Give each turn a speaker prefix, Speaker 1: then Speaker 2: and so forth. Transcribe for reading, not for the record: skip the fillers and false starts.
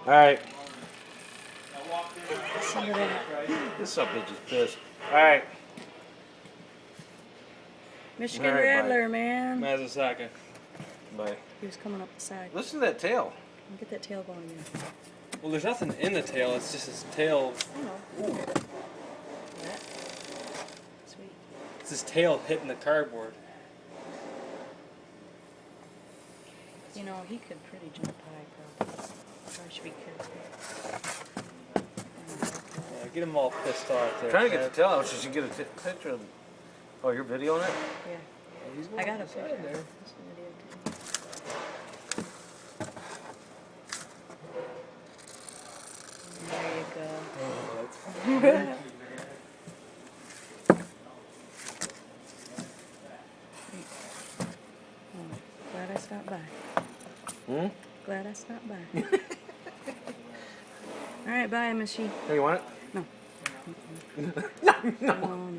Speaker 1: Alright.
Speaker 2: Listen to that.
Speaker 1: This son of a bitch is pissed. Alright.
Speaker 2: Michigan
Speaker 1: All right,
Speaker 2: Rattler, man.
Speaker 3: Mazasaka.
Speaker 1: Bye.
Speaker 2: He was coming up the side.
Speaker 1: Listen to that tail.
Speaker 2: Get that tail going again.
Speaker 3: Well, there's nothing in the tail. It's just his tail.
Speaker 2: I know. That. Sweet.
Speaker 3: It's his tail hitting the cardboard.
Speaker 2: You know, he could pretty jump high, probably. Probably should be careful.
Speaker 3: Yeah, get him all pissed off there.
Speaker 1: Trying to get the tail out so you can get a picture of. Oh, you're videoing it?
Speaker 2: Yeah.
Speaker 3: He's
Speaker 2: I got a
Speaker 3: picture
Speaker 2: picture.
Speaker 3: there.
Speaker 2: This video too. There you go. Oh, glad I stopped by. Glad I stopped by. All right, bye, Michelle.
Speaker 1: Hey, you want it?
Speaker 2: No.
Speaker 1: No, no.
Speaker 2: No, no.